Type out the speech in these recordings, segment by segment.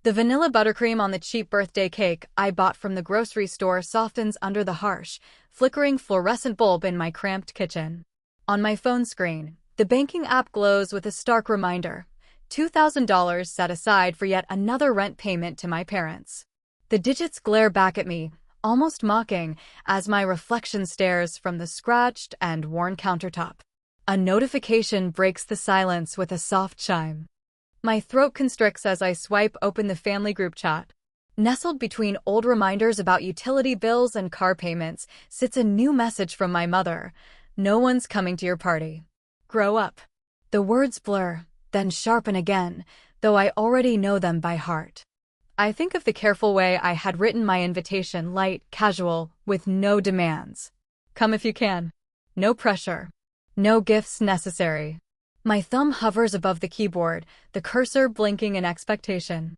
The vanilla buttercream on the cheap birthday cake I bought from the grocery store softens under the harsh, flickering fluorescent bulb in my cramped kitchen. On my phone screen, the banking app glows with a stark reminder: $2,000 set aside for yet another rent payment to my parents. The digits glare back at me, almost mocking, as my reflection stares from the scratched and worn countertop. A notification breaks the silence with a soft chime. My throat constricts as I swipe open the family group chat. Nestled between old reminders about utility bills and car payments sits a new message from my mother: "No one's coming to your party. Grow up." The words blur, then sharpen again, though I already know them by heart. I think of the careful way I had written my invitation: light, casual, with no demands. Come if you can. No pressure. No gifts necessary. My thumb hovers above the keyboard, the cursor blinking in expectation.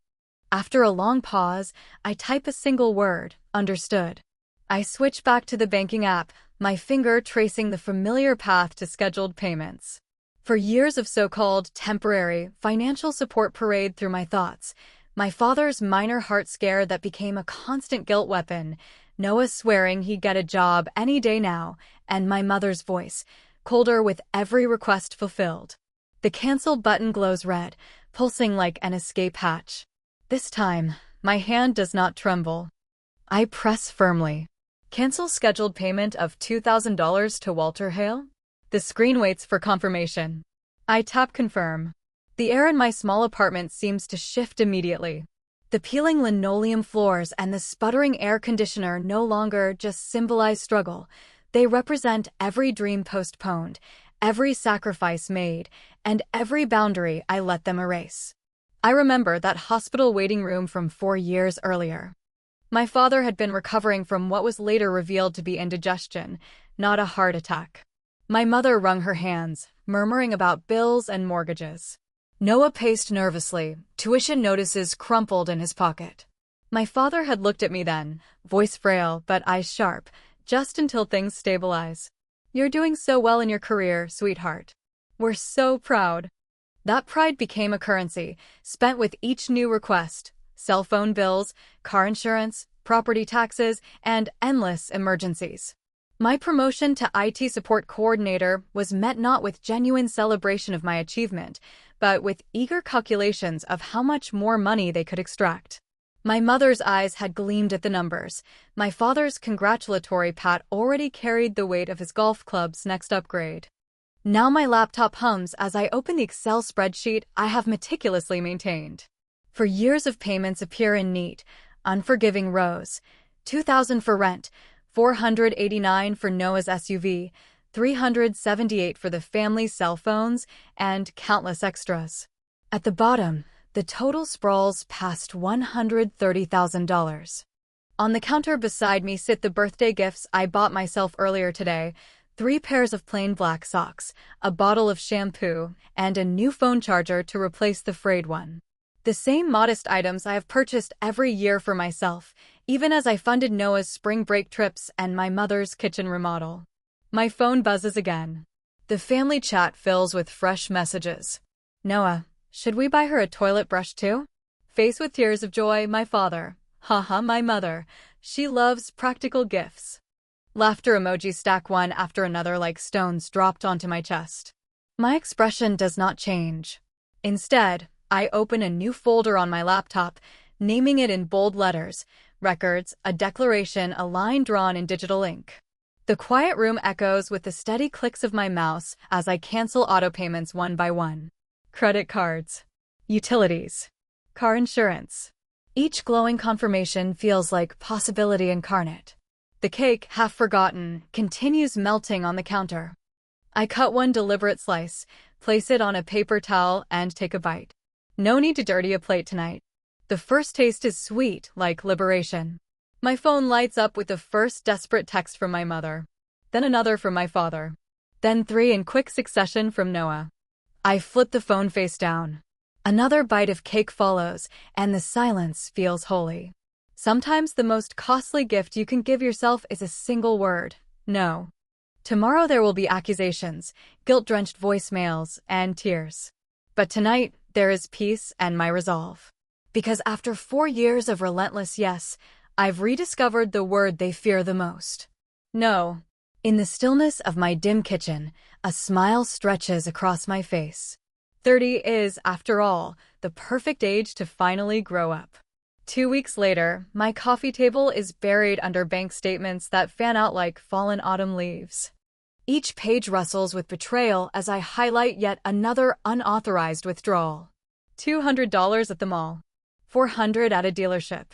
After a long pause, I type a single word: understood. I switch back to the banking app, my finger tracing the familiar path to scheduled payments. For years of so-called temporary financial support parade through my thoughts. My father's minor heart scare that became a constant guilt weapon, Noah swearing he'd get a job any day now, and my mother's voice, colder with every request fulfilled. The cancel button glows red, pulsing like an escape hatch. This time, my hand does not tremble. I press firmly. Cancel scheduled payment of $2,000 to Walter Hale? The screen waits for confirmation. I tap confirm. The air in my small apartment seems to shift immediately. The peeling linoleum floors and the sputtering air conditioner no longer just symbolize struggle. They represent every dream postponed, every sacrifice made, and every boundary I let them erase. I remember that hospital waiting room from 4 years earlier. My father had been recovering from what was later revealed to be indigestion, not a heart attack. My mother wrung her hands, murmuring about bills and mortgages. Noah paced nervously, tuition notices crumpled in his pocket. My father had looked at me then, voice frail but eyes sharp, just until things stabilize. "You're doing so well in your career, sweetheart. We're so proud." That pride became a currency, spent with each new request: cell phone bills, car insurance, property taxes, and endless emergencies. My promotion to IT support coordinator was met not with genuine celebration of my achievement, but with eager calculations of how much more money they could extract. My mother's eyes had gleamed at the numbers. My father's congratulatory pat already carried the weight of his golf club's next upgrade. Now my laptop hums as I open the Excel spreadsheet I have meticulously maintained. For years of payments appear in neat, unforgiving rows. $2,000 for rent, $489 for Noah's SUV, $378 for the family's cell phones, and countless extras. At the bottom, the total sprawls past $130,000. On the counter beside me sit the birthday gifts I bought myself earlier today: 3 pairs of plain black socks, a bottle of shampoo, and a new phone charger to replace the frayed one. The same modest items I have purchased every year for myself, even as I funded Noah's spring break trips and my mother's kitchen remodel. My phone buzzes again. The family chat fills with fresh messages. "Noah, should we buy her a toilet brush too?" Face with tears of joy, my father. Haha, my mother. She loves practical gifts. Laughter emojis stack one after another like stones dropped onto my chest. My expression does not change. Instead, I open a new folder on my laptop, naming it in bold letters: Records, a declaration, a line drawn in digital ink. The quiet room echoes with the steady clicks of my mouse as I cancel auto payments one by one. Credit cards, utilities, car insurance. Each glowing confirmation feels like possibility incarnate. The cake, half forgotten, continues melting on the counter. I cut one deliberate slice, place it on a paper towel, and take a bite. No need to dirty a plate tonight. The first taste is sweet, like liberation. My phone lights up with the first desperate text from my mother. Then another from my father. Then 3 in quick succession from Noah. I flip the phone face down. Another bite of cake follows, and the silence feels holy. Sometimes the most costly gift you can give yourself is a single word: no. Tomorrow there will be accusations, guilt-drenched voicemails, and tears. But tonight, there is peace and my resolve. Because after 4 years of relentless yes, I've rediscovered the word they fear the most. No. In the stillness of my dim kitchen, a smile stretches across my face. 30 is, after all, the perfect age to finally grow up. 2 weeks later, my coffee table is buried under bank statements that fan out like fallen autumn leaves. Each page rustles with betrayal as I highlight yet another unauthorized withdrawal. $200 at the mall. $400 at a dealership.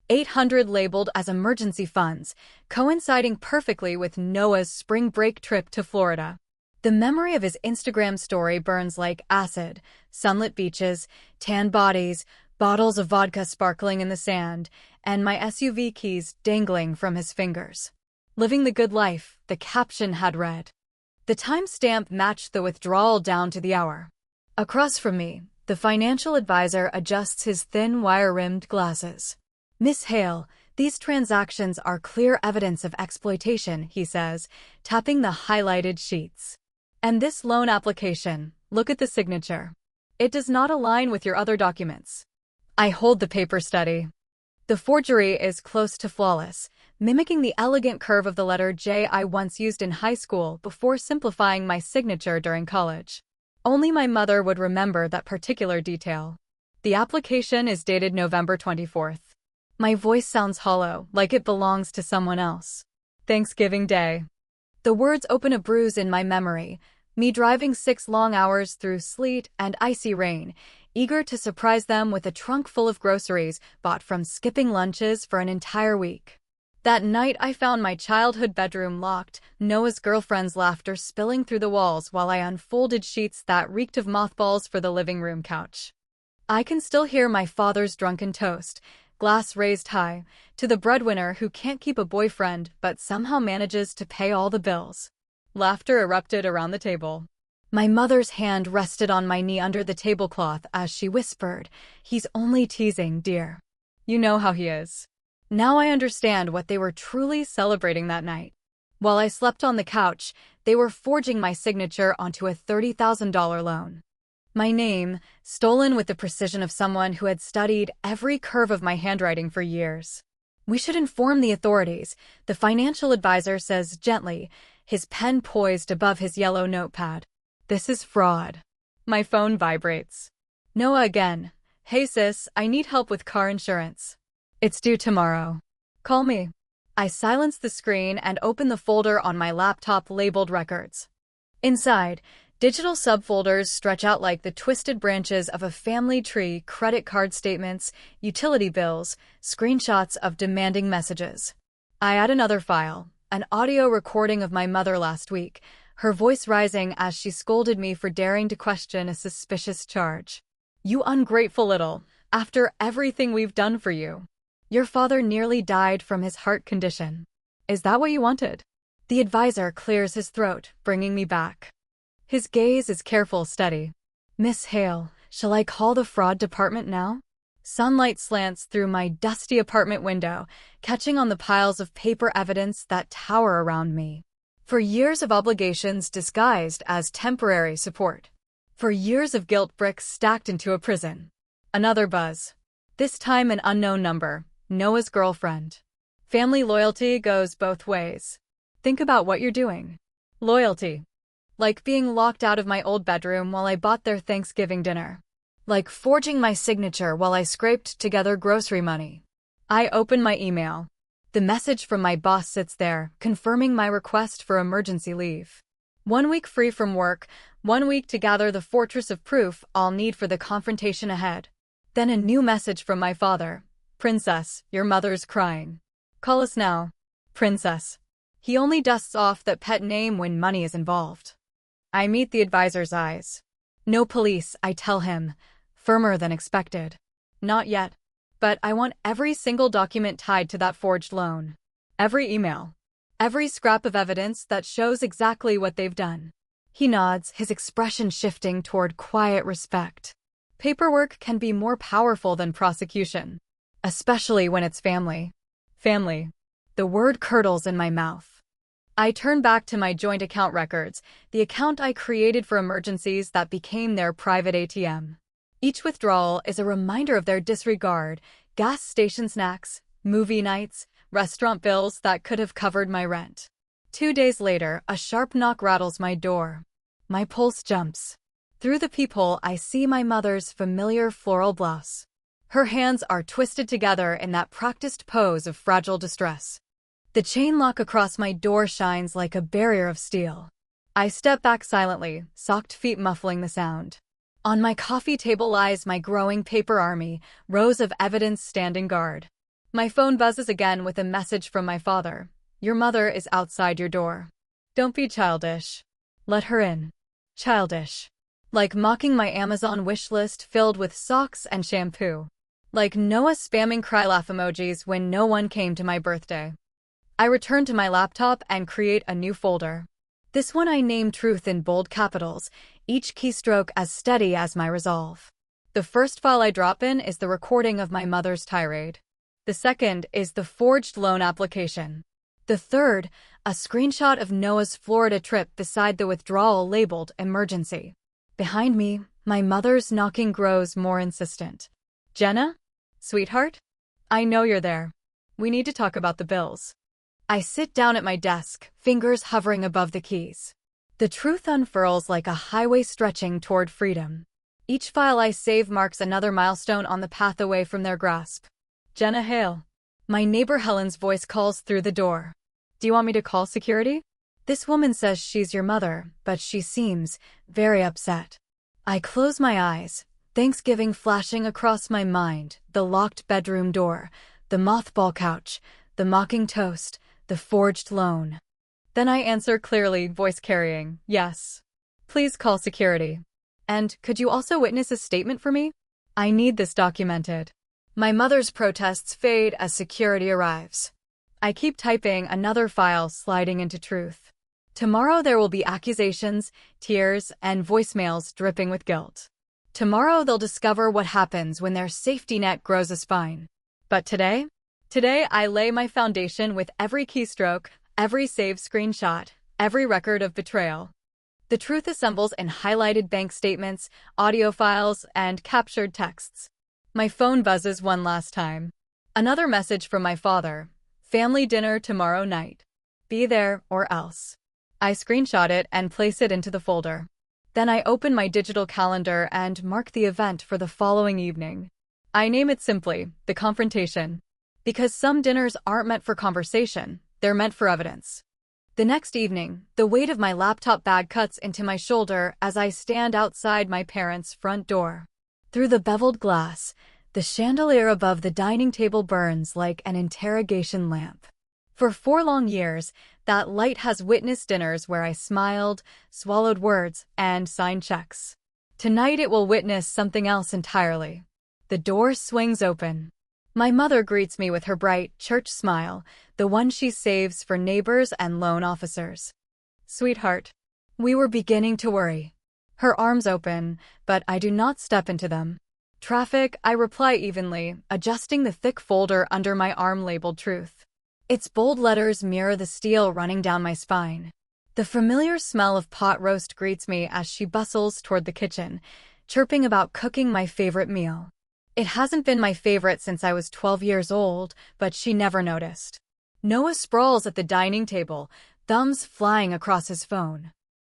$800 labeled as emergency funds, coinciding perfectly with Noah's spring break trip to Florida. The memory of his Instagram story burns like acid: sunlit beaches, tan bodies, bottles of vodka sparkling in the sand, and my SUV keys dangling from his fingers. Living the good life, the caption had read. The timestamp matched the withdrawal down to the hour. Across from me, the financial advisor adjusts his thin wire-rimmed glasses. "Miss Hale, these transactions are clear evidence of exploitation," he says, tapping the highlighted sheets. "And this loan application, look at the signature. It does not align with your other documents." I hold the paper steady. The forgery is close to flawless, mimicking the elegant curve of the letter J I once used in high school before simplifying my signature during college. Only my mother would remember that particular detail. The application is dated November 24th. My voice sounds hollow, like it belongs to someone else. Thanksgiving Day. The words open a bruise in my memory, me driving 6 long hours through sleet and icy rain, eager to surprise them with a trunk full of groceries bought from skipping lunches for an entire week. That night I found my childhood bedroom locked, Noah's girlfriend's laughter spilling through the walls while I unfolded sheets that reeked of mothballs for the living room couch. I can still hear my father's drunken toast, glass raised high, to the breadwinner who can't keep a boyfriend but somehow manages to pay all the bills. Laughter erupted around the table. My mother's hand rested on my knee under the tablecloth as she whispered, "He's only teasing, dear. You know how he is." Now I understand what they were truly celebrating that night. While I slept on the couch, they were forging my signature onto a $30,000 loan. My name, stolen with the precision of someone who had studied every curve of my handwriting for years. "We should inform the authorities," the financial advisor says gently, his pen poised above his yellow notepad. "This is fraud." My phone vibrates. Noah again. "Hey sis, I need help with car insurance. It's due tomorrow. Call me." I silence the screen and open the folder on my laptop labeled Records. Inside, digital subfolders stretch out like the twisted branches of a family tree: credit card statements, utility bills, screenshots of demanding messages. I add another file, an audio recording of my mother last week, her voice rising as she scolded me for daring to question a suspicious charge. "You ungrateful little, after everything we've done for you. Your father nearly died from his heart condition. Is that what you wanted?" The advisor clears his throat, bringing me back. His gaze is careful, steady. "Miss Hale, shall I call the fraud department now?" Sunlight slants through my dusty apartment window, catching on the piles of paper evidence that tower around me. For years of obligations disguised as temporary support. For years of guilt bricks stacked into a prison. Another buzz. This time an unknown number. Noah's girlfriend. Family loyalty goes both ways. Think about what you're doing. Loyalty. Like being locked out of my old bedroom while I bought their Thanksgiving dinner. Like forging my signature while I scraped together grocery money. I open my email. The message from my boss sits there, confirming my request for emergency leave. 1 week free from work, 1 week to gather the fortress of proof I'll need for the confrontation ahead. Then a new message from my father. "Princess, your mother's crying. Call us now." Princess. He only dusts off that pet name when money is involved. I meet the advisor's eyes. "No police," I tell him, firmer than expected. "Not yet. But I want every single document tied to that forged loan. Every email. Every scrap of evidence that shows exactly what they've done." He nods, his expression shifting toward quiet respect. Paperwork can be more powerful than prosecution. Especially when it's family. Family. The word curdles in my mouth. I turn back to my joint account records, the account I created for emergencies that became their private ATM. Each withdrawal is a reminder of their disregard: gas station snacks, movie nights, restaurant bills that could have covered my rent. 2 days later, a sharp knock rattles my door. My pulse jumps. Through the peephole, I see my mother's familiar floral blouse. Her hands are twisted together in that practiced pose of fragile distress. The chain lock across my door shines like a barrier of steel. I step back silently, socked feet muffling the sound. On my coffee table lies my growing paper army, rows of evidence standing guard. My phone buzzes again with a message from my father. Your mother is outside your door. Don't be childish. Let her in. Childish. Like mocking my Amazon wish list filled with socks and shampoo. Like Noah spamming cry laugh emojis when no one came to my birthday. I return to my laptop and create a new folder. This one I name Truth in bold capitals, each keystroke as steady as my resolve. The first file I drop in is the recording of my mother's tirade. The second is the forged loan application. The third, a screenshot of Noah's Florida trip beside the withdrawal labeled emergency. Behind me, my mother's knocking grows more insistent. Jenna? Sweetheart? I know you're there. We need to talk about the bills. I sit down at my desk, fingers hovering above the keys. The truth unfurls like a highway stretching toward freedom. Each file I save marks another milestone on the path away from their grasp. Jenna Hale. My neighbor Helen's voice calls through the door. Do you want me to call security? This woman says she's your mother, but she seems very upset. I close my eyes, Thanksgiving flashing across my mind, the locked bedroom door, the mothball couch, the mocking toast, the forged loan. Then I answer clearly, voice carrying, yes. Please call security. And could you also witness a statement for me? I need this documented. My mother's protests fade as security arrives. I keep typing, another file sliding into truth. Tomorrow there will be accusations, tears, and voicemails dripping with guilt. Tomorrow they'll discover what happens when their safety net grows a spine. But today I lay my foundation with every keystroke, every saved screenshot, every record of betrayal. The truth assembles in highlighted bank statements, audio files, and captured texts. My phone buzzes one last time. Another message from my father. Family dinner tomorrow night. Be there or else. I screenshot it and place it into the folder. Then I open my digital calendar and mark the event for the following evening. I name it simply, the confrontation. Because some dinners aren't meant for conversation, they're meant for evidence. The next evening, the weight of my laptop bag cuts into my shoulder as I stand outside my parents' front door. Through the beveled glass, the chandelier above the dining table burns like an interrogation lamp. For 4 long years, that light has witnessed dinners where I smiled, swallowed words, and signed checks. Tonight it will witness something else entirely. The door swings open. My mother greets me with her bright, church smile, the one she saves for neighbors and loan officers. Sweetheart. We were beginning to worry. Her arms open, but I do not step into them. Traffic, I reply evenly, adjusting the thick folder under my arm labeled Truth. Its bold letters mirror the steel running down my spine. The familiar smell of pot roast greets me as she bustles toward the kitchen, chirping about cooking my favorite meal. It hasn't been my favorite since I was 12 years old, but she never noticed. Noah sprawls at the dining table, thumbs flying across his phone.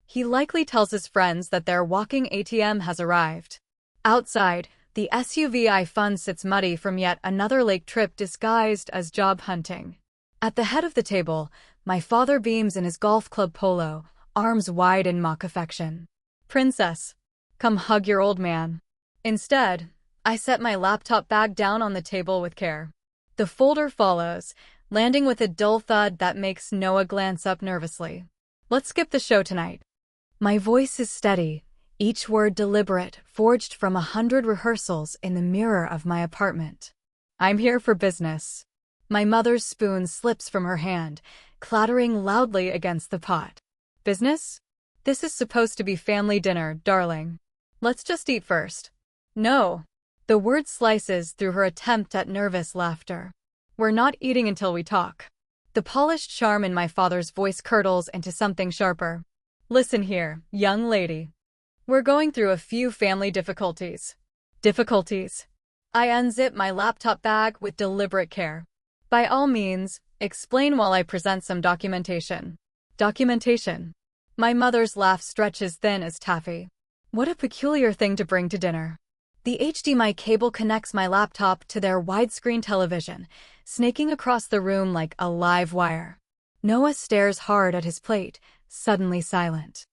He likely tells his friends that their walking ATM has arrived. Outside, the SUV I fund sits muddy from yet another lake trip disguised as job hunting. At the head of the table, my father beams in his golf club polo, arms wide in mock affection. Princess, come hug your old man. Instead, I set my laptop bag down on the table with care. The folder follows, landing with a dull thud that makes Noah glance up nervously. Let's skip the show tonight. My voice is steady, each word deliberate, forged from 100 rehearsals in the mirror of my apartment. I'm here for business. My mother's spoon slips from her hand, clattering loudly against the pot. Business? This is supposed to be family dinner, darling. Let's just eat first. No. The word slices through her attempt at nervous laughter. We're not eating until we talk. The polished charm in my father's voice curdles into something sharper. Listen here, young lady. We're going through a few family difficulties. Difficulties. I unzip my laptop bag with deliberate care. By all means, explain while I present some documentation. Documentation. My mother's laugh stretches thin as taffy. What a peculiar thing to bring to dinner. The HDMI cable connects my laptop to their widescreen television, snaking across the room like a live wire. Noah stares hard at his plate, suddenly silent.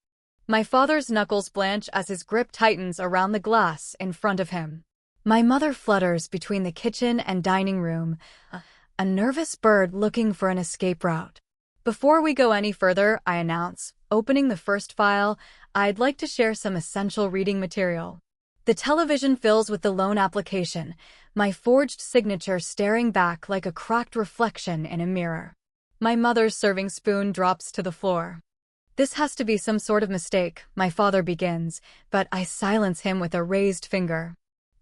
My father's knuckles blanch as his grip tightens around the glass in front of him. My mother flutters between the kitchen and dining room, a nervous bird looking for an escape route. Before we go any further, I announce, opening the first file, I'd like to share some essential reading material. The television fills with the loan application, my forged signature staring back like a cracked reflection in a mirror. My mother's serving spoon drops to the floor. This has to be some sort of mistake, my father begins, but I silence him with a raised finger.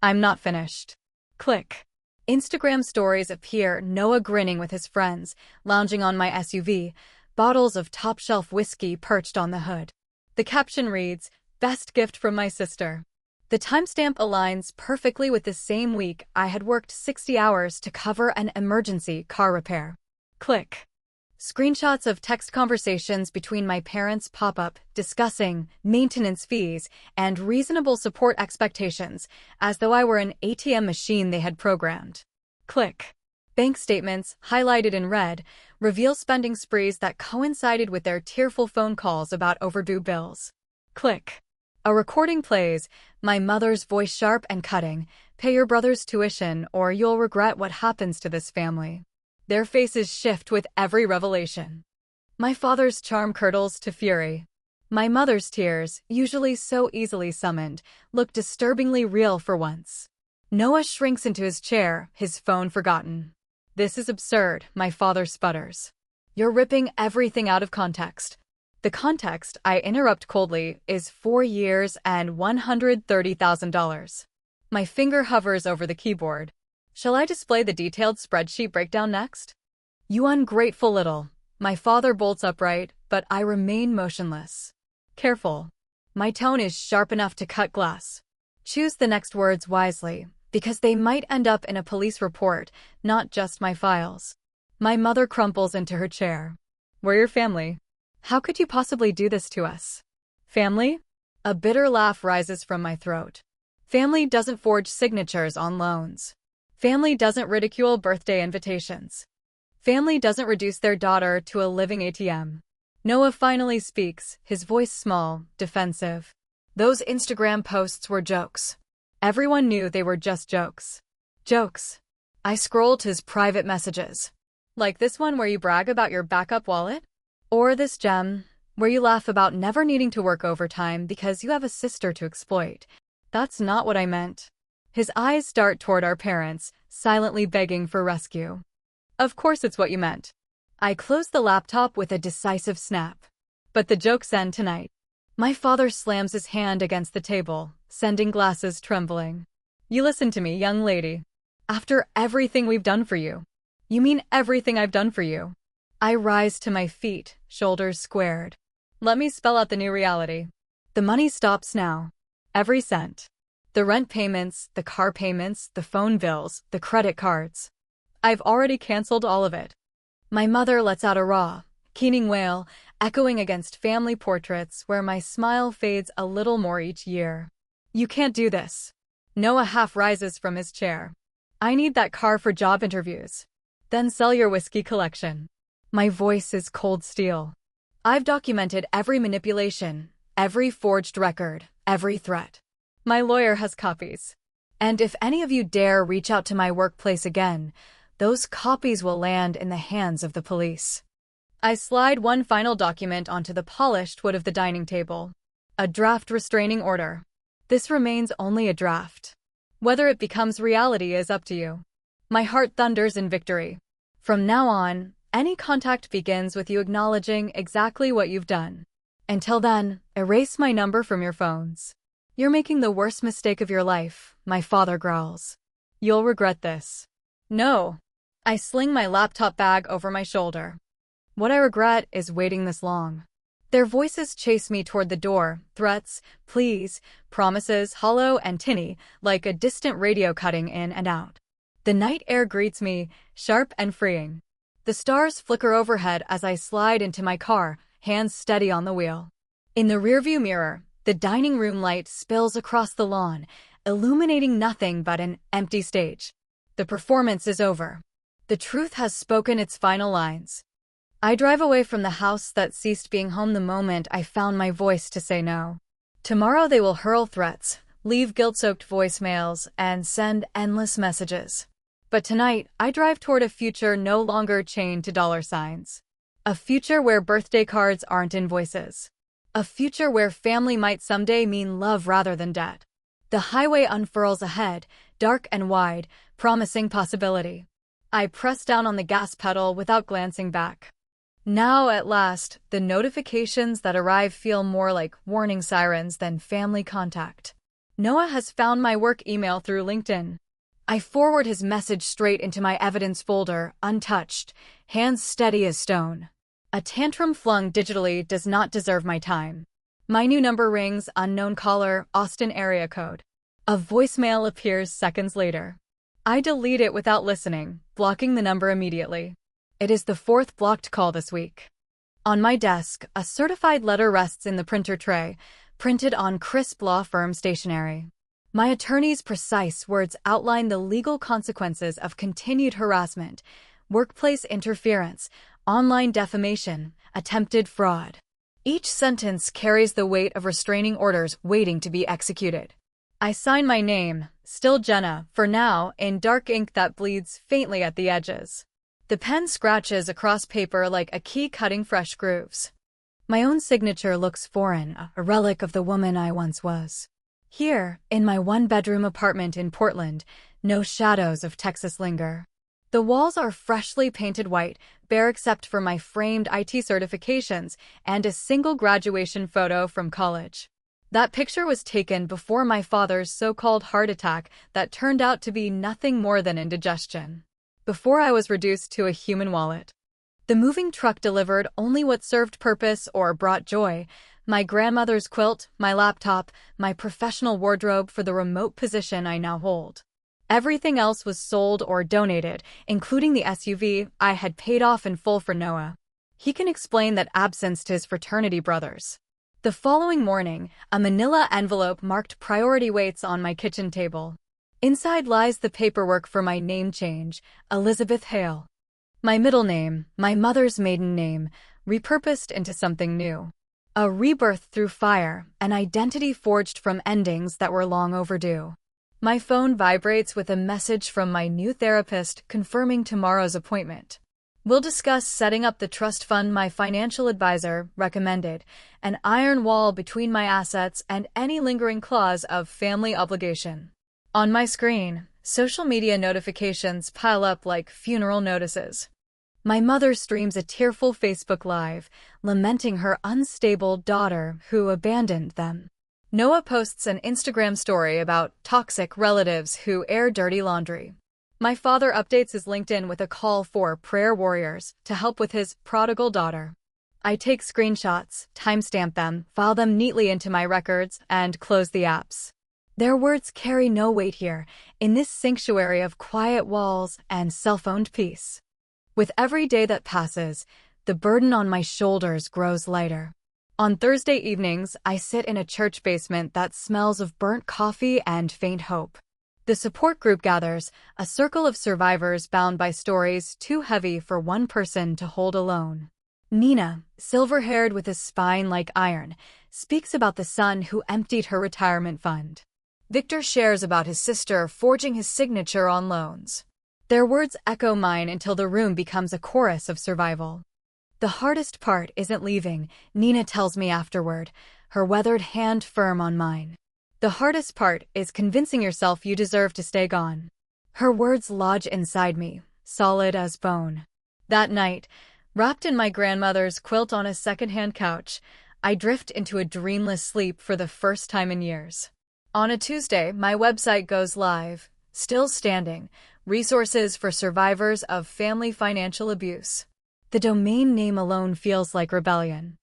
I'm not finished. Click. Instagram stories appear, Noah grinning with his friends, lounging on my SUV, bottles of top-shelf whiskey perched on the hood. The caption reads, "Best gift from my sister." The timestamp aligns perfectly with the same week I had worked 60 hours to cover an emergency car repair. Click. Screenshots of text conversations between my parents pop up, discussing maintenance fees and reasonable support expectations, as though I were an ATM machine they had programmed. Click. Bank statements, highlighted in red, reveal spending sprees that coincided with their tearful phone calls about overdue bills. Click. A recording plays, my mother's voice sharp and cutting, "Pay your brother's tuition or you'll regret what happens to this family." Their faces shift with every revelation. My father's charm curdles to fury. My mother's tears, usually so easily summoned, look disturbingly real for once. Noah shrinks into his chair, his phone forgotten. "This is absurd," my father sputters. "You're ripping everything out of context." The context, I interrupt coldly, is 4 years and $130,000. My finger hovers over the keyboard. Shall I display the detailed spreadsheet breakdown next? You ungrateful little. My father bolts upright, but I remain motionless. Careful. My tone is sharp enough to cut glass. Choose the next words wisely, because they might end up in a police report, not just my files. My mother crumples into her chair. "We're your family. How could you possibly do this to us?" "Family?" A bitter laugh rises from my throat. Family doesn't forge signatures on loans. Family doesn't ridicule birthday invitations. Family doesn't reduce their daughter to a living ATM. Noah finally speaks, his voice small, defensive. Those Instagram posts were jokes. Everyone knew they were just jokes. Jokes. I scrolled his private messages. Like this one where you brag about your backup wallet? Or this gem, where you laugh about never needing to work overtime because you have a sister to exploit. That's not what I meant. His eyes dart toward our parents, silently begging for rescue. Of course it's what you meant. I close the laptop with a decisive snap. But the jokes end tonight. My father slams his hand against the table, sending glasses trembling. "You listen to me, young lady. After everything we've done for you." "You mean everything I've done for you?" I rise to my feet, shoulders squared. Let me spell out the new reality. The money stops now. Every cent. The rent payments, the car payments, the phone bills, the credit cards. I've already canceled all of it. My mother lets out a raw, keening wail, echoing against family portraits where my smile fades a little more each year. "You can't do this." Noah half rises from his chair. "I need that car for job interviews. Then sell your whiskey collection." My voice is cold steel. I've documented every manipulation, every forged record, every threat. My lawyer has copies. And if any of you dare reach out to my workplace again, those copies will land in the hands of the police. I slide one final document onto the polished wood of the dining table. A draft restraining order. This remains only a draft. Whether it becomes reality is up to you. My heart thunders in victory. From now on, any contact begins with you acknowledging exactly what you've done. Until then, erase my number from your phones. You're making the worst mistake of your life, my father growls. You'll regret this. No. I sling my laptop bag over my shoulder. What I regret is waiting this long. Their voices chase me toward the door, threats, pleas, promises, hollow and tinny, like a distant radio cutting in and out. The night air greets me, sharp and freeing. The stars flicker overhead as I slide into my car, hands steady on the wheel. In the rearview mirror, the dining room light spills across the lawn, illuminating nothing but an empty stage. The performance is over. The truth has spoken its final lines. I drive away from the house that ceased being home the moment I found my voice to say no. Tomorrow they will hurl threats, leave guilt-soaked voicemails, and send endless messages. But tonight, I drive toward a future no longer chained to dollar signs. A future where birthday cards aren't invoices. A future where family might someday mean love rather than debt. The highway unfurls ahead, dark and wide, promising possibility. I press down on the gas pedal without glancing back. Now, at last, the notifications that arrive feel more like warning sirens than family contact. Noah has found my work email through LinkedIn. I forward his message straight into my evidence folder, untouched, hands steady as stone. A tantrum flung digitally does not deserve my time. My new number rings, unknown caller, Austin area code. A voicemail appears seconds later. I delete it without listening, blocking the number immediately. It is the fourth blocked call this week. On my desk, a certified letter rests in the printer tray, printed on crisp law firm stationery. My attorney's precise words outline the legal consequences of continued harassment, workplace interference, online defamation, attempted fraud. Each sentence carries the weight of restraining orders waiting to be executed. I sign my name, still Jenna, for now, in dark ink that bleeds faintly at the edges. The pen scratches across paper like a key cutting fresh grooves. My own signature looks foreign, a relic of the woman I once was. Here, in my one-bedroom apartment in Portland, no shadows of Texas linger. The walls are freshly painted white, bare except for my framed IT certifications and a single graduation photo from college. That picture was taken before my father's so-called heart attack that turned out to be nothing more than indigestion. Before I was reduced to a human wallet. The moving truck delivered only what served purpose or brought joy: my grandmother's quilt, my laptop, my professional wardrobe for the remote position I now hold. Everything else was sold or donated, including the SUV I had paid off in full for Noah. He can explain that absence to his fraternity brothers. The following morning, a manila envelope marked priority waits on my kitchen table. Inside lies the paperwork for my name change, Elizabeth Hale. My middle name, my mother's maiden name, repurposed into something new. A rebirth through fire, an identity forged from endings that were long overdue. My phone vibrates with a message from my new therapist confirming tomorrow's appointment. We'll discuss setting up the trust fund my financial advisor recommended, an iron wall between my assets and any lingering clause of family obligation. On my screen, social media notifications pile up like funeral notices. My mother streams a tearful Facebook Live, lamenting her unstable daughter who abandoned them. Noah posts an Instagram story about toxic relatives who air dirty laundry. My father updates his LinkedIn with a call for prayer warriors to help with his prodigal daughter. I take screenshots, timestamp them, file them neatly into my records, and close the apps. Their words carry no weight here, in this sanctuary of quiet walls and self-owned peace. With every day that passes, the burden on my shoulders grows lighter. On Thursday evenings, I sit in a church basement that smells of burnt coffee and faint hope. The support group gathers, a circle of survivors bound by stories too heavy for one person to hold alone. Nina, silver-haired with a spine like iron, speaks about the son who emptied her retirement fund. Victor shares about his sister forging his signature on loans. Their words echo mine until the room becomes a chorus of survival. The hardest part isn't leaving, Nina tells me afterward, her weathered hand firm on mine. The hardest part is convincing yourself you deserve to stay gone. Her words lodge inside me, solid as bone. That night, wrapped in my grandmother's quilt on a second-hand couch, I drift into a dreamless sleep for the first time in years. On a Tuesday, my website goes live, still standing, resources for survivors of family financial abuse. The domain name alone feels like rebellion.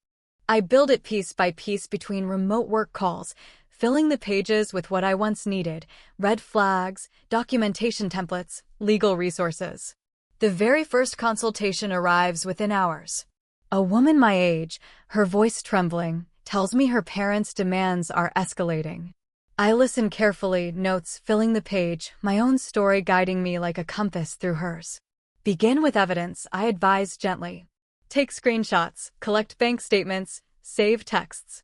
I build it piece by piece between remote work calls, filling the pages with what I once needed: red flags, documentation templates, legal resources. The very first consultation arrives within hours. A woman my age, her voice trembling, tells me her parents' demands are escalating. I listen carefully, notes filling the page, my own story guiding me like a compass through hers. Begin with evidence, I advise gently. Take screenshots, collect bank statements, save texts.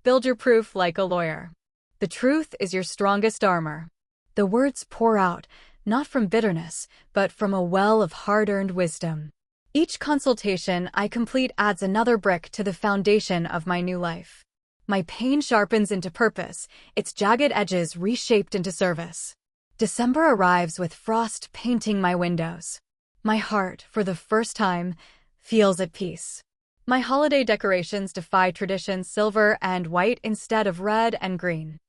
Build your proof like a lawyer. The truth is your strongest armor. The words pour out, not from bitterness, but from a well of hard-earned wisdom. Each consultation I complete adds another brick to the foundation of my new life. My pain sharpens into purpose, its jagged edges reshaped into service. December arrives with frost painting my windows. My heart, for the first time, feels at peace. My holiday decorations defy tradition: silver and white instead of red and green.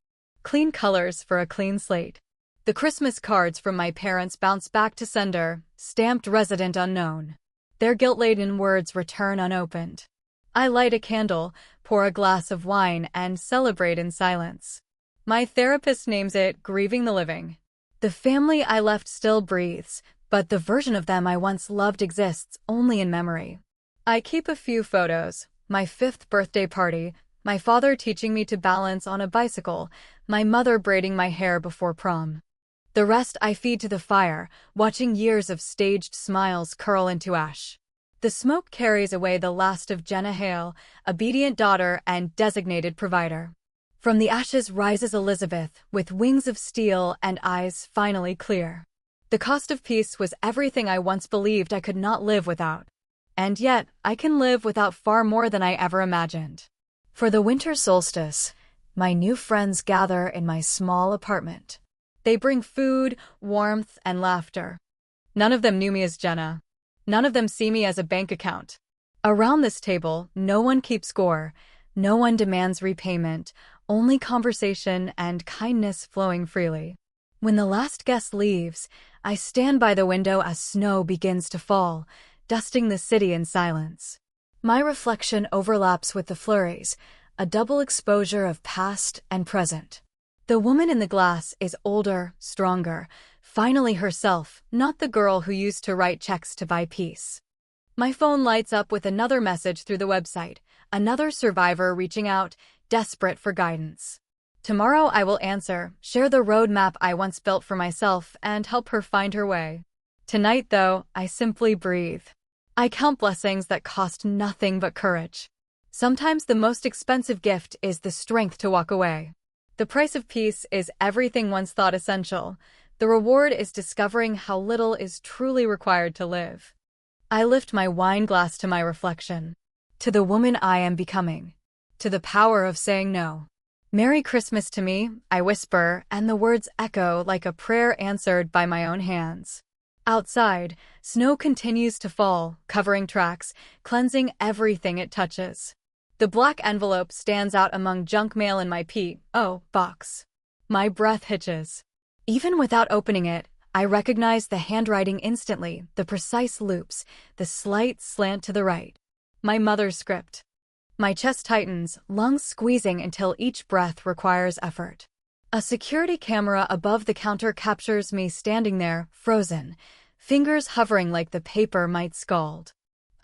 Clean colors for a clean slate. The Christmas cards from my parents bounce back to sender, stamped resident unknown. Their guilt-laden words return unopened. I light a candle, pour a glass of wine, and celebrate in silence. My therapist names it grieving the living. The family I left still breathes, but the version of them I once loved exists only in memory. I keep a few photos: my 5th birthday party, my father teaching me to balance on a bicycle, my mother braiding my hair before prom. The rest I feed to the fire, watching years of staged smiles curl into ash. The smoke carries away the last of Jenna Hale, obedient daughter and designated provider. From the ashes rises Elizabeth, with wings of steel and eyes finally clear. The cost of peace was everything I once believed I could not live without. And yet, I can live without far more than I ever imagined. For the winter solstice, my new friends gather in my small apartment. They bring food, warmth, and laughter. None of them knew me as Jenna. None of them see me as a bank account. Around this table, no one keeps score. No one demands repayment, only conversation and kindness flowing freely. When the last guest leaves, I stand by the window as snow begins to fall, dusting the city in silence. My reflection overlaps with the flurries, a double exposure of past and present. The woman in the glass is older, stronger, finally herself, not the girl who used to write checks to buy peace. My phone lights up with another message through the website, another survivor reaching out, desperate for guidance. Tomorrow I will answer, share the roadmap I once built for myself, and help her find her way. Tonight, though, I simply breathe. I count blessings that cost nothing but courage. Sometimes the most expensive gift is the strength to walk away. The price of peace is everything once thought essential. The reward is discovering how little is truly required to live. I lift my wine glass to my reflection. To the woman I am becoming. To the power of saying no. Merry Christmas to me, I whisper, and the words echo like a prayer answered by my own hands. Outside, snow continues to fall, covering tracks, cleansing everything it touches. The black envelope stands out among junk mail in my P.O. box. My breath hitches. Even without opening it, I recognize the handwriting instantly, the precise loops, the slight slant to the right. My mother's script. My chest tightens, lungs squeezing until each breath requires effort. A security camera above the counter captures me standing there, frozen, fingers hovering like the paper might scald.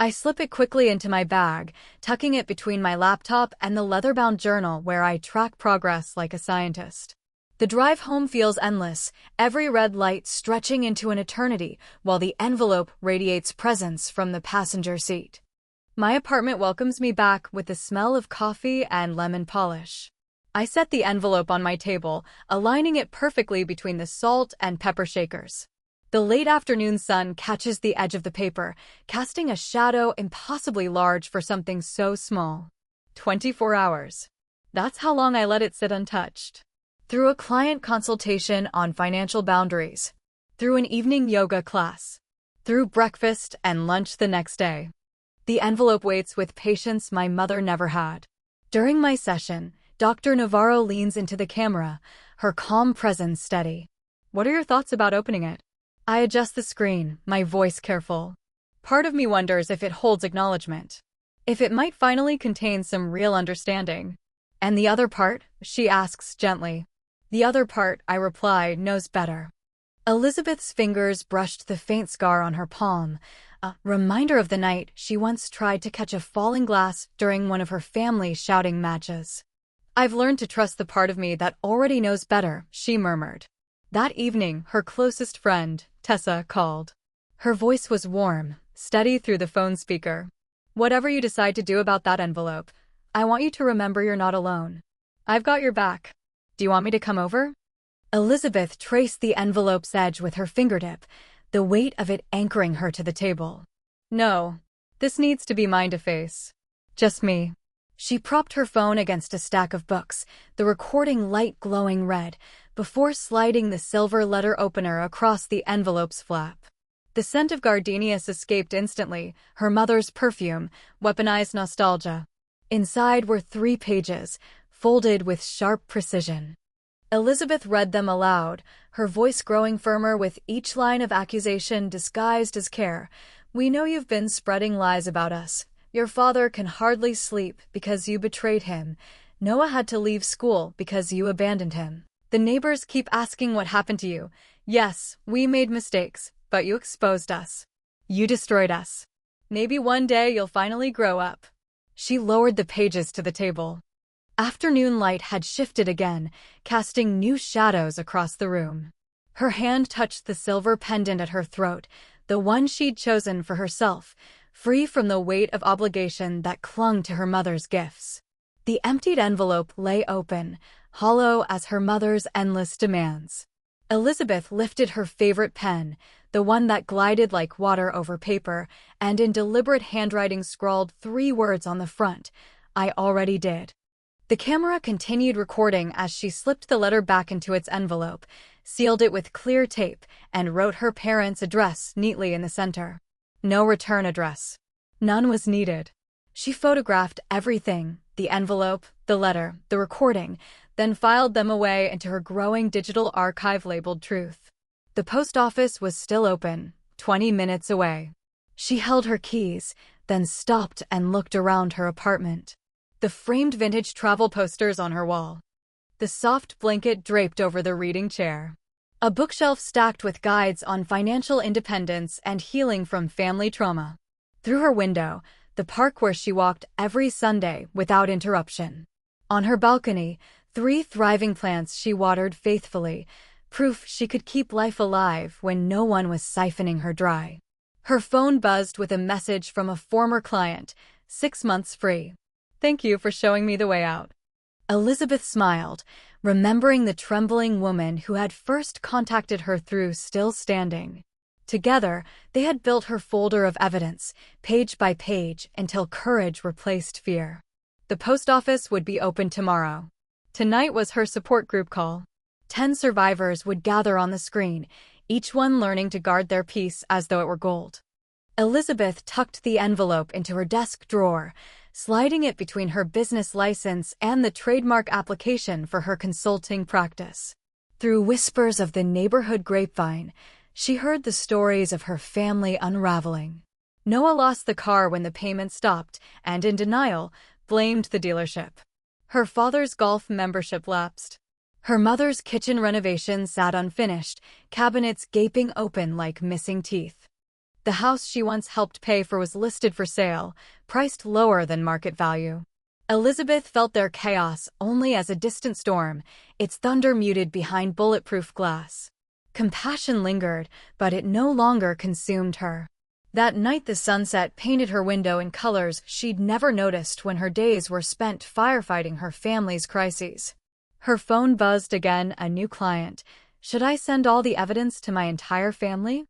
I slip it quickly into my bag, tucking it between my laptop and the leather-bound journal where I track progress like a scientist. The drive home feels endless, every red light stretching into an eternity, while the envelope radiates presence from the passenger seat. My apartment welcomes me back with the smell of coffee and lemon polish. I set the envelope on my table, aligning it perfectly between the salt and pepper shakers. The late afternoon sun catches the edge of the paper, casting a shadow impossibly large for something so small. 24 hours. That's how long I let it sit untouched. Through a client consultation on financial boundaries. Through an evening yoga class. Through breakfast and lunch the next day. The envelope waits with patience my mother never had. During my session, Dr. Navarro leans into the camera, her calm presence steady. What are your thoughts about opening it? I adjust the screen, my voice careful. Part of me wonders if it holds acknowledgement. if it might finally contain some real understanding. And the other part? She asks gently. The other part, I reply, knows better. Elizabeth's fingers brushed the faint scar on her palm, a reminder of the night she once tried to catch a falling glass during one of her family's shouting matches. I've learned to trust the part of me that already knows better, she murmured. That evening, her closest friend, Tessa, called. Her voice was warm, steady through the phone speaker. Whatever you decide to do about that envelope, I want you to remember you're not alone. I've got your back. Do you want me to come over? Elizabeth traced the envelope's edge with her fingertip, the weight of it anchoring her to the table. No, this needs to be mine to face. Just me. She propped her phone against a stack of books, the recording light glowing red, before sliding the silver letter opener across the envelope's flap. The scent of gardenias escaped instantly, her mother's perfume, weaponized nostalgia. Inside were 3 pages, folded with sharp precision. Elizabeth read them aloud, her voice growing firmer with each line of accusation disguised as care. We know you've been spreading lies about us. Your father can hardly sleep because you betrayed him. Noah had to leave school because you abandoned him. The neighbors keep asking what happened to you. Yes, we made mistakes, but you exposed us. You destroyed us. Maybe one day you'll finally grow up. She lowered the pages to the table. Afternoon light had shifted again, casting new shadows across the room. Her hand touched the silver pendant at her throat, the one she'd chosen for herself, free from the weight of obligation that clung to her mother's gifts. The emptied envelope lay open, hollow as her mother's endless demands. Elizabeth lifted her favorite pen, the one that glided like water over paper, and in deliberate handwriting scrawled 3 words on the front, I already did. The camera continued recording as she slipped the letter back into its envelope, sealed it with clear tape, and wrote her parents' address neatly in the center. No return address. None was needed. She photographed everything, the envelope, the letter, the recording, then filed them away into her growing digital archive labeled Truth. The post office was still open, 20 minutes away. She held her keys, then stopped and looked around her apartment. The framed vintage travel posters on her wall. The soft blanket draped over the reading chair. A bookshelf stacked with guides on financial independence and healing from family trauma. Through her window, the park where she walked every Sunday without interruption. On her balcony, 3 thriving plants she watered faithfully, proof she could keep life alive when no one was siphoning her dry. Her phone buzzed with a message from a former client, 6 months free. Thank you for showing me the way out. Elizabeth smiled, remembering the trembling woman who had first contacted her through Still Standing. Together, they had built her folder of evidence, page by page, until courage replaced fear. The post office would be open tomorrow. Tonight was her support group call. 10 survivors would gather on the screen, each one learning to guard their peace as though it were gold. Elizabeth tucked the envelope into her desk drawer, sliding it between her business license and the trademark application for her consulting practice. Through whispers of the neighborhood grapevine, she heard the stories of her family unraveling. Noah lost the car when the payment stopped and, in denial, blamed the dealership. Her father's golf membership lapsed. Her mother's kitchen renovation sat unfinished, cabinets gaping open like missing teeth. The house she once helped pay for was listed for sale, priced lower than market value. Elizabeth felt their chaos only as a distant storm, its thunder muted behind bulletproof glass. Compassion lingered, but it no longer consumed her. That night the sunset painted her window in colors she'd never noticed when her days were spent firefighting her family's crises. Her phone buzzed again, a new client. Should I send all the evidence to my entire family?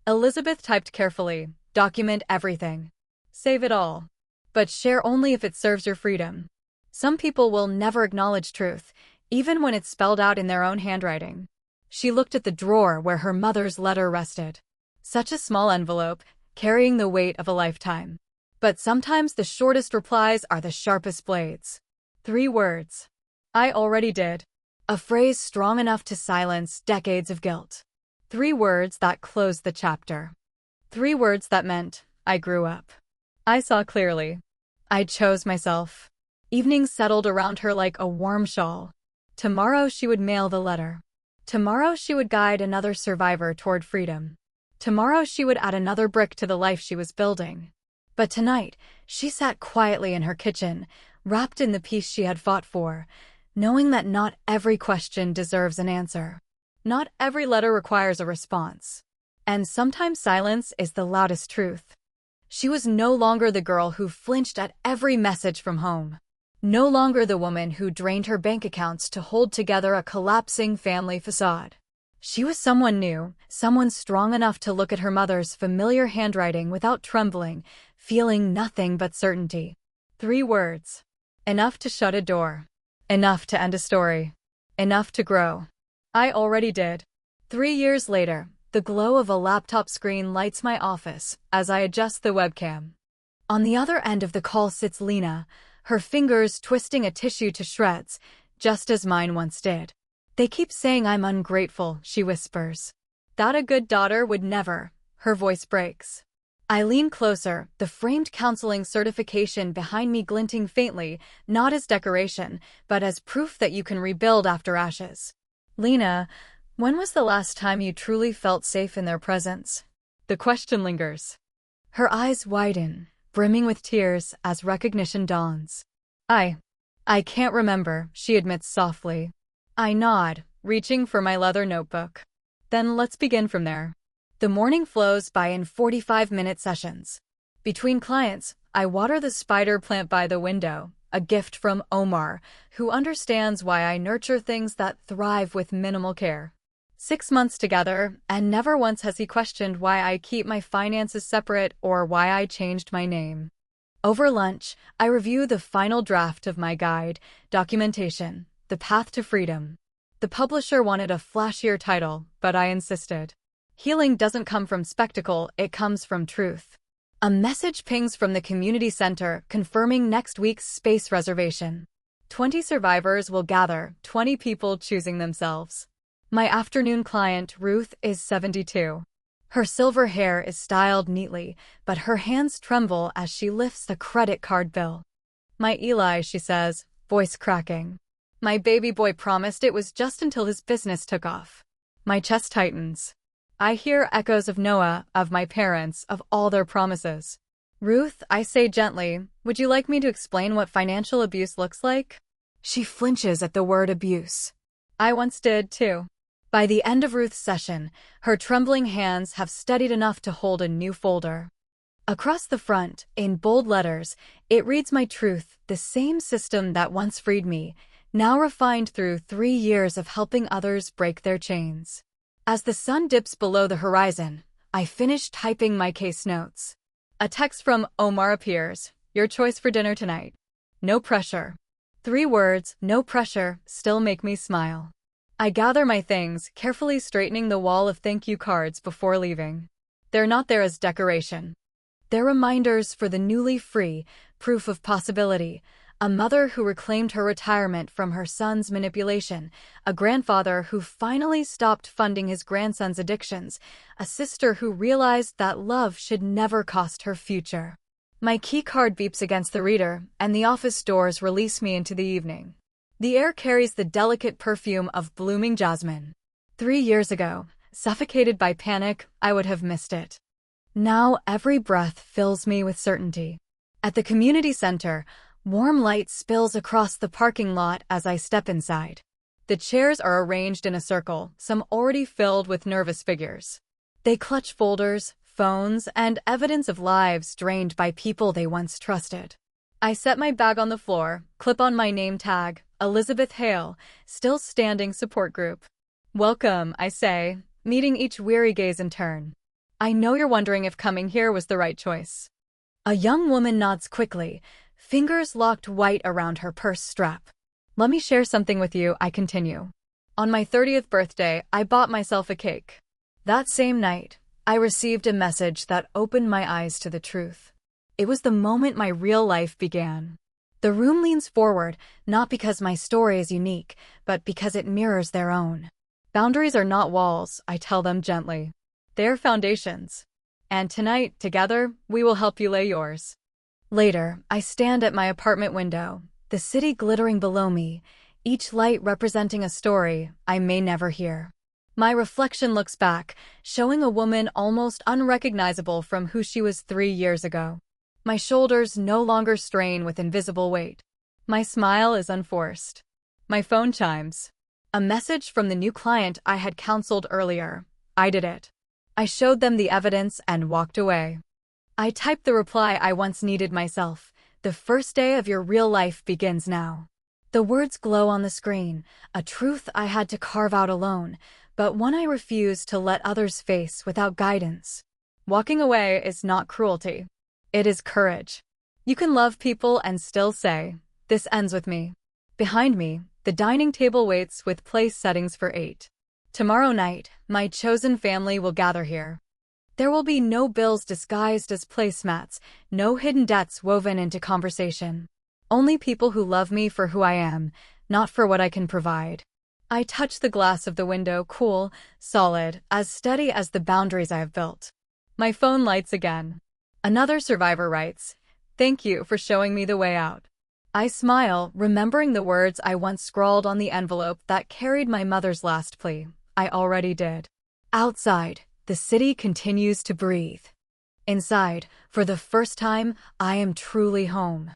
Elizabeth typed carefully, document everything. Save it all. But share only if it serves your freedom. Some people will never acknowledge truth, even when it's spelled out in their own handwriting. She looked at the drawer where her mother's letter rested. Such a small envelope, carrying the weight of a lifetime. But sometimes the shortest replies are the sharpest blades. 3 words. I already did. A phrase strong enough to silence decades of guilt. 3 words that closed the chapter. 3 words that meant, I grew up. I saw clearly. I chose myself. Evenings settled around her like a warm shawl. Tomorrow she would mail the letter. Tomorrow she would guide another survivor toward freedom. Tomorrow she would add another brick to the life she was building. But tonight, she sat quietly in her kitchen, wrapped in the peace she had fought for, knowing that not every question deserves an answer. Not every letter requires a response. And sometimes silence is the loudest truth. She was no longer the girl who flinched at every message from home. No longer the woman who drained her bank accounts to hold together a collapsing family facade. She was someone new, someone strong enough to look at her mother's familiar handwriting without trembling, feeling nothing but certainty. 3 words. Enough to shut a door. Enough to end a story. Enough to grow. I already did. 3 years later, the glow of a laptop screen lights my office as I adjust the webcam. On the other end of the call sits Lena, her fingers twisting a tissue to shreds, just as mine once did. They keep saying I'm ungrateful, she whispers. That a good daughter would never. Her voice breaks. I lean closer, the framed counseling certification behind me glinting faintly, not as decoration, but as proof that you can rebuild after ashes. Lena, when was the last time you truly felt safe in their presence? The question lingers. Her eyes widen, brimming with tears as recognition dawns. I can't remember, she admits softly. I nod, reaching for my leather notebook. Then let's begin from there. The morning flows by in 45-minute sessions. Between clients, I water the spider plant by the window, a gift from Omar, who understands why I nurture things that thrive with minimal care. 6 months together, and never once has he questioned why I keep my finances separate or why I changed my name. Over lunch, I review the final draft of my guide, Documentation, The Path to Freedom. The publisher wanted a flashier title, but I insisted. Healing doesn't come from spectacle, it comes from truth. A message pings from the community center confirming next week's space reservation. 20 survivors will gather, 20 people choosing themselves. My afternoon client, Ruth, is 72. Her silver hair is styled neatly, but her hands tremble as she lifts the credit card bill. My Eli, she says, voice cracking. My baby boy promised it was just until his business took off. My chest tightens. I hear echoes of Noah, of my parents, of all their promises. Ruth, I say gently, would you like me to explain what financial abuse looks like? She flinches at the word abuse. I once did, too. By the end of Ruth's session, her trembling hands have steadied enough to hold a new folder. Across the front, in bold letters, it reads my truth, the same system that once freed me, now refined through 3 years of helping others break their chains. As the sun dips below the horizon, I finish typing my case notes. A text from Omar appears, your choice for dinner tonight. No pressure. 3 words, no pressure, still make me smile. I gather my things, carefully straightening the wall of thank you cards before leaving. They're not there as decoration. They're reminders for the newly free, proof of possibility, a mother who reclaimed her retirement from her son's manipulation, a grandfather who finally stopped funding his grandson's addictions, a sister who realized that love should never cost her future. My key card beeps against the reader, and the office doors release me into the evening. The air carries the delicate perfume of blooming jasmine. 3 years ago, suffocated by panic, I would have missed it. Now every breath fills me with certainty. At the community center, warm light spills across the parking lot as I step inside. The chairs are arranged in a circle, some already filled with nervous figures. They clutch folders, phones, and evidence of lives drained by people they once trusted. I set my bag on the floor, clip on my name tag, Elizabeth Hale, still standing support group. Welcome, I say, meeting each weary gaze in turn. I know you're wondering if coming here was the right choice. A young woman nods quickly, fingers locked white around her purse strap. Let me share something with you, I continue. On my 30th birthday, I bought myself a cake. That same night, I received a message that opened my eyes to the truth. It was the moment my real life began. The room leans forward, not because my story is unique, but because it mirrors their own. Boundaries are not walls, I tell them gently. They're foundations. And tonight, together, we will help you lay yours. Later, I stand at my apartment window, the city glittering below me, each light representing a story I may never hear. My reflection looks back, showing a woman almost unrecognizable from who she was 3 years ago. My shoulders no longer strain with invisible weight. My smile is unforced. My phone chimes. A message from the new client I had counseled earlier. I did it. I showed them the evidence and walked away. I typed the reply I once needed myself. The first day of your real life begins now. The words glow on the screen, a truth I had to carve out alone, but one I refused to let others face without guidance. Walking away is not cruelty. It is courage. You can love people and still say, "This ends with me." Behind me, the dining table waits with place settings for 8. Tomorrow night, my chosen family will gather here. There will be no bills disguised as placemats, no hidden debts woven into conversation. Only people who love me for who I am, not for what I can provide. I touch the glass of the window, cool, solid, as steady as the boundaries I have built. My phone lights again. Another survivor writes, "Thank you for showing me the way out." I smile, remembering the words I once scrawled on the envelope that carried my mother's last plea. I already did. Outside, the city continues to breathe. Inside, for the first time, I am truly home.